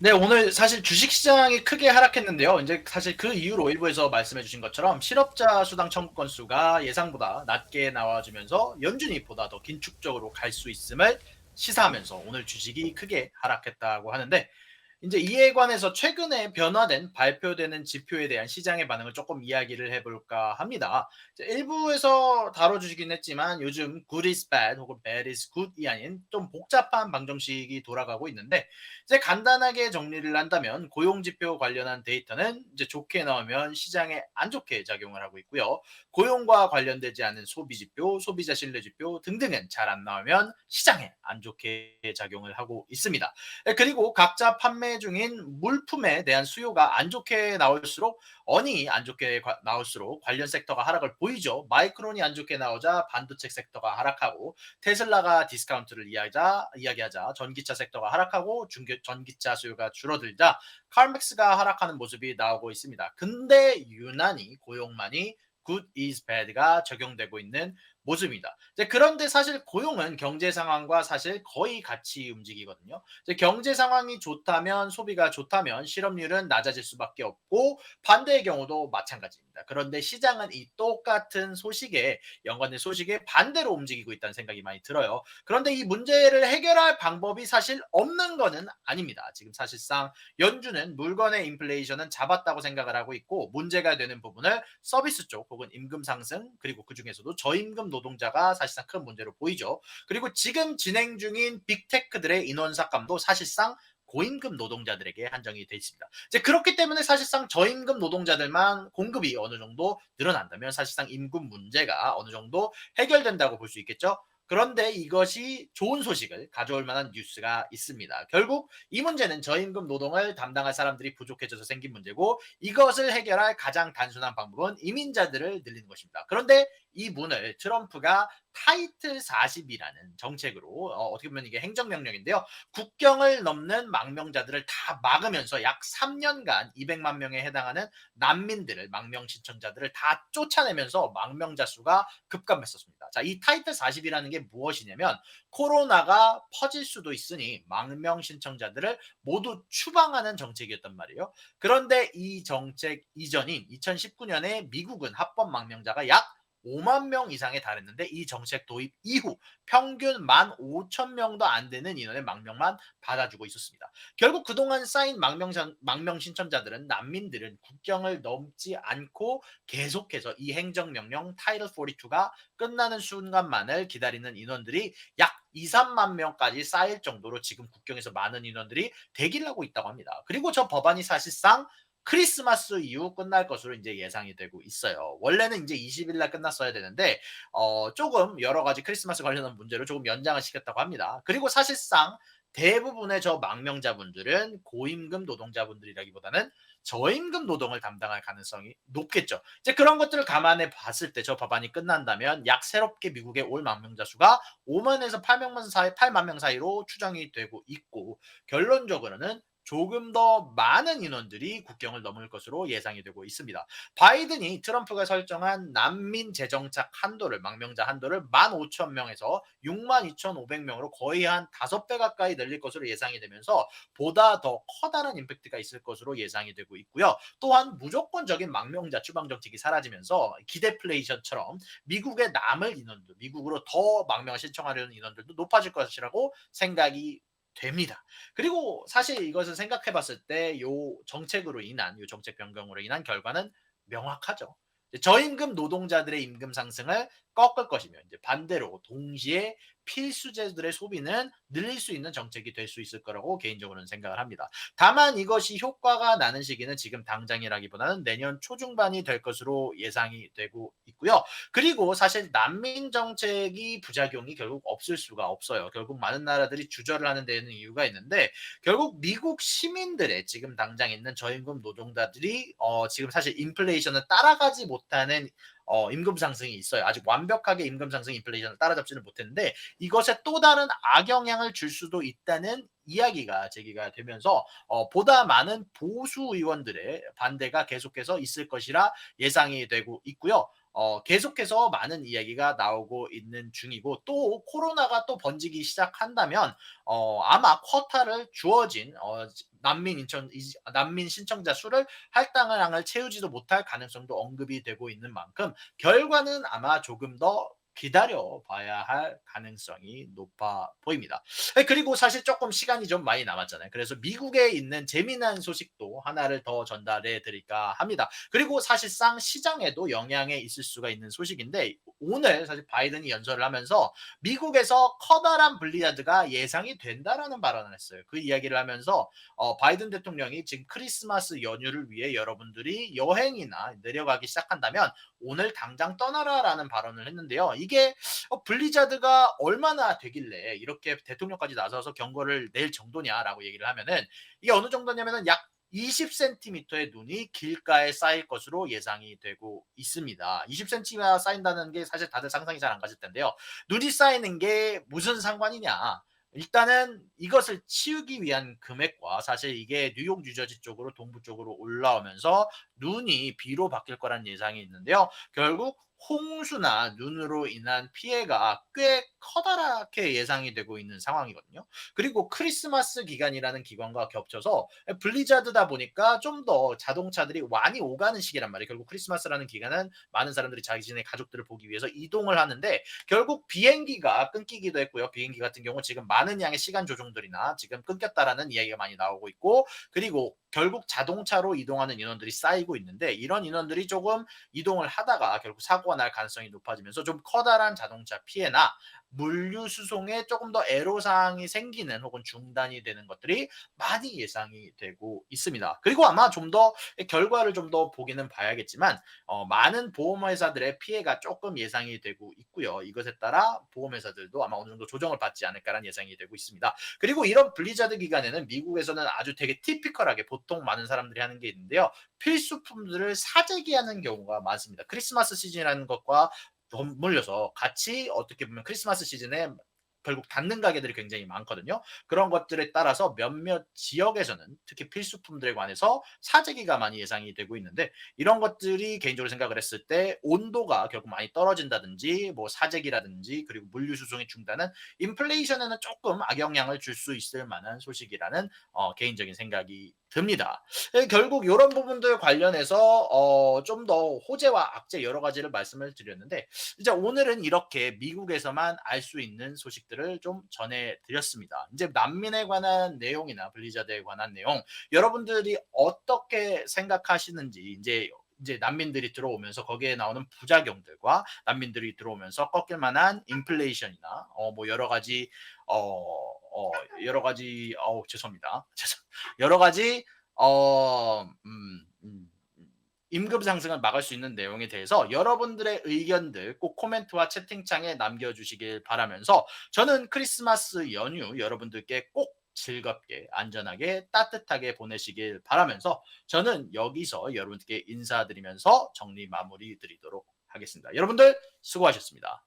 네, 오늘 사실 주식시장이 크게 하락했는데요. 이제 사실 그 이유로 일부에서 말씀해 주신 것처럼 실업자 수당 청구 건수가 예상보다 낮게 나와주면서 연준이 보다 더 긴축적으로 갈 수 있음을 시사하면서 오늘 주식이 크게 하락했다고 하는데, 이제 이에 관해서 최근에 변화된 발표되는 지표에 대한 시장의 반응을 조금 이야기를 해볼까 합니다. 이제 일부에서 다뤄주시긴 했지만 요즘 good is bad 혹은 bad is good이 아닌 좀 복잡한 방정식이 돌아가고 있는데, 이제 간단하게 정리를 한다면 고용지표 관련한 데이터는 이제 좋게 나오면 시장에 안 좋게 작용을 하고 있고요. 고용과 관련되지 않은 소비지표, 소비자 신뢰지표 등등은 잘 안 나오면 시장에 안 좋게 작용을 하고 있습니다. 그리고 각자 판매 중인 물품에 대한 수요가 안 좋게 나올수록 어닝이 안 좋게 나올수록 관련 섹터가 하락을 보이죠. 마이크론이 안 좋게 나오자 반도체 섹터가 하락하고, 테슬라가 디스카운트를 이야기하자 전기차 섹터가 하락하고 전기차 수요가 줄어들자 칼맥스가 하락하는 모습이 나오고 있습니다. 근데 유난히 고용만이 good is bad가 적용되고 있는 모습입니다. 그런데 사실 고용은 경제 상황과 사실 거의 같이 움직이거든요. 경제 상황이 좋다면, 소비가 좋다면 실업률은 낮아질 수밖에 없고, 반대의 경우도 마찬가지입니다. 그런데 시장은 이 똑같은 소식에, 연관된 소식에 반대로 움직이고 있다는 생각이 많이 들어요. 그런데 이 문제를 해결할 방법이 사실 없는 거는 아닙니다. 지금 사실상 연준은 물건의 인플레이션은 잡았다고 생각을 하고 있고, 문제가 되는 부분을 서비스 쪽 혹은 임금 상승, 그리고 그중에서도 저임금 노동자가 사실상 큰 문제로 보이죠. 그리고 지금 진행 중인 빅테크들의 인원 삭감도 사실상 고임금 노동자들에게 한정이 돼 있습니다. 이제 그렇기 때문에 사실상 저임금 노동자들만 공급이 어느 정도 늘어난다면 사실상 임금 문제가 어느 정도 해결된다고 볼 수 있겠죠. 그런데 이것이 좋은 소식을 가져올 만한 뉴스가 있습니다. 결국 이 문제는 저임금 노동을 담당할 사람들이 부족해져서 생긴 문제고, 이것을 해결할 가장 단순한 방법은 이민자들을 늘리는 것입니다. 그런데 이 문을 트럼프가 타이틀 40이라는 정책으로, 어떻게 보면 이게 행정명령인데요. 국경을 넘는 망명자들을 다 막으면서 약 3년간 200만 명에 해당하는 난민들을, 망명 신청자들을 다 쫓아내면서 망명자 수가 급감했었습니다. 자, 이 타이틀 40이라는 게 무엇이냐면, 코로나가 퍼질 수도 있으니 망명 신청자들을 모두 추방하는 정책이었단 말이에요. 그런데 이 정책 이전인 2019년에 미국은 합법 망명자가 약 5만 명 이상에 달했는데, 이 정책 도입 이후 평균 15,000명도 안 되는 인원의 망명만 받아주고 있었습니다. 결국 그동안 쌓인 망명 신청자들은, 난민들은 국경을 넘지 않고 계속해서 이 행정명령 타이틀 42가 끝나는 순간만을 기다리는 인원들이 약 2, 3만 명까지 쌓일 정도로 지금 국경에서 많은 인원들이 대기를 하고 있다고 합니다. 그리고 저 법안이 사실상 크리스마스 이후 끝날 것으로 이제 예상이 되고 있어요. 원래는 이제 20일 날 끝났어야 되는데 조금 여러 가지 크리스마스 관련한 문제로 조금 연장을 시켰다고 합니다. 그리고 사실상 대부분의 저 망명자분들은 고임금 노동자분들이라기보다는 저임금 노동을 담당할 가능성이 높겠죠. 이제 그런 것들을 감안해 봤을 때 저 법안이 끝난다면 약 새롭게 미국에 올 망명자 수가 5만에서 8만 명 사이로 추정이 되고 있고, 결론적으로는 조금 더 많은 인원들이 국경을 넘을 것으로 예상이 되고 있습니다. 바이든이 트럼프가 설정한 난민 재정착 한도를, 망명자 한도를 15,000명에서 62,500명으로 거의 한 5배 가까이 늘릴 것으로 예상이 되면서 보다 더 커다란 임팩트가 있을 것으로 예상이 되고 있고요. 또한 무조건적인 망명자 추방 정책이 사라지면서 기대플레이션처럼 미국에 남을 인원들, 미국으로 더 망명을 신청하려는 인원들도 높아질 것이라고 생각이 됩니다. 그리고 사실 이것을 생각해 봤을 때 요 정책으로 인한, 요 정책 변경으로 인한 결과는 명확하죠. 저임금 노동자들의 임금 상승을 꺾을 것이며, 이제 반대로 동시에 필수재들의 소비는 늘릴 수 있는 정책이 될 수 있을 거라고 개인적으로는 생각을 합니다. 다만 이것이 효과가 나는 시기는 지금 당장이라기보다는 내년 초중반이 될 것으로 예상이 되고 있고요. 그리고 사실 난민 정책이 부작용이 결국 없을 수가 없어요. 결국 많은 나라들이 주저를 하는 데에는 이유가 있는데, 결국 미국 시민들의 지금 당장 있는 저임금 노동자들이 지금 사실 인플레이션을 따라가지 못하는 임금 상승이 있어요. 아직 완벽하게 임금 상승 인플레이션을 따라잡지는 못했는데, 이것에 또 다른 악영향을 줄 수도 있다는 이야기가 제기가 되면서 보다 많은 보수 의원들의 반대가 계속해서 있을 것이라 예상이 되고 있고요. 계속해서 많은 이야기가 나오고 있는 중이고 또 코로나가 또 번지기 시작한다면 아마 쿼타를 주어진 난민 신청자 수를 할당량을 채우지도 못할 가능성도 언급이 되고 있는 만큼 결과는 아마 조금 더 기다려 봐야 할 가능성이 높아 보입니다. 그리고 사실 조금 시간이 좀 많이 남았잖아요. 그래서 미국에 있는 재미난 소식도 하나를 더 전달해 드릴까 합니다. 그리고 사실상 시장에도 영향이 있을 수가 있는 소식인데 오늘 사실 바이든이 연설을 하면서 미국에서 커다란 블리자드가 예상이 된다라는 발언을 했어요. 그 이야기를 하면서 바이든 대통령이 지금 크리스마스 연휴를 위해 여러분들이 여행이나 내려가기 시작한다면 오늘 당장 떠나라라는 발언을 했는데요. 이게 블리자드가 얼마나 되길래 이렇게 대통령까지 나서서 경고를 낼 정도냐라고 얘기를 하면은 이게 어느 정도냐면은 약 20cm의 눈이 길가에 쌓일 것으로 예상이 되고 있습니다. 20cm가 쌓인다는 게 사실 다들 상상이 잘 안 가실 텐데요. 눈이 쌓이는 게 무슨 상관이냐? 일단은 이것을 치우기 위한 금액과 사실 이게 뉴욕, 뉴저지 쪽으로 동부 쪽으로 올라오면서 눈이 비로 바뀔 거란 예상이 있는데요. 결국 홍수나 눈으로 인한 피해가 꽤 커다랗게 예상이 되고 있는 상황이거든요. 그리고 크리스마스 기간이라는 기간과 겹쳐서 블리자드다 보니까 좀 더 자동차들이 많이 오가는 시기란 말이에요. 결국 크리스마스라는 기간은 많은 사람들이 자신의 가족들을 보기 위해서 이동을 하는데 결국 비행기가 끊기기도 했고요. 비행기 같은 경우 지금 많은 양의 시간 조종들이나 지금 끊겼다라는 이야기가 많이 나오고 있고 그리고 결국 자동차로 이동하는 인원들이 쌓이고 있는데 이런 인원들이 조금 이동을 하다가 결국 사고가 날 가능성이 높아지면서 좀 커다란 자동차 피해나 물류 수송에 조금 더 애로사항이 생기는 혹은 중단이 되는 것들이 많이 예상이 되고 있습니다. 그리고 아마 좀 더 결과를 좀 더 보기는 봐야겠지만 많은 보험회사들의 피해가 조금 예상이 되고 있고요. 이것에 따라 보험회사들도 아마 어느 정도 조정을 받지 않을까라는 예상이 되고 있습니다. 그리고 이런 블리자드 기간에는 미국에서는 아주 되게 티피컬하게 보통 많은 사람들이 하는 게 있는데요. 필수품들을 사재기하는 경우가 많습니다. 크리스마스 시즌이라는 것과 맞물려서 같이 어떻게 보면 크리스마스 시즌에 결국 닫는 가게들이 굉장히 많거든요. 그런 것들에 따라서 몇몇 지역에서는 특히 필수품들에 관해서 사재기가 많이 예상이 되고 있는데 이런 것들이 개인적으로 생각을 했을 때 온도가 결국 많이 떨어진다든지 뭐 사재기라든지 그리고 물류 수송의 중단은 인플레이션에는 조금 악영향을 줄 수 있을 만한 소식이라는 개인적인 생각이 듭니다. 결국 이런 부분들 관련해서 좀 더 호재와 악재 여러 가지를 말씀을 드렸는데 이제 오늘은 이렇게 미국에서만 알 수 있는 소식들을 좀 전해드렸습니다. 이제 난민에 관한 내용이나 블리자드에 관한 내용 여러분들이 어떻게 생각하시는지 이제 난민들이 들어오면서 거기에 나오는 부작용들과 난민들이 들어오면서 꺾일 만한 인플레이션이나 뭐 여러 가지 죄송합니다. 여러 가지 어, 음, 음, 임금 상승을 막을 수 있는 내용에 대해서 여러분들의 의견들 꼭 코멘트와 채팅창에 남겨주시길 바라면서 저는 크리스마스 연휴 여러분들께 꼭 즐겁게 안전하게 따뜻하게 보내시길 바라면서 저는 여기서 여러분께 인사드리면서 정리 마무리 드리도록 하겠습니다. 여러분들 수고하셨습니다.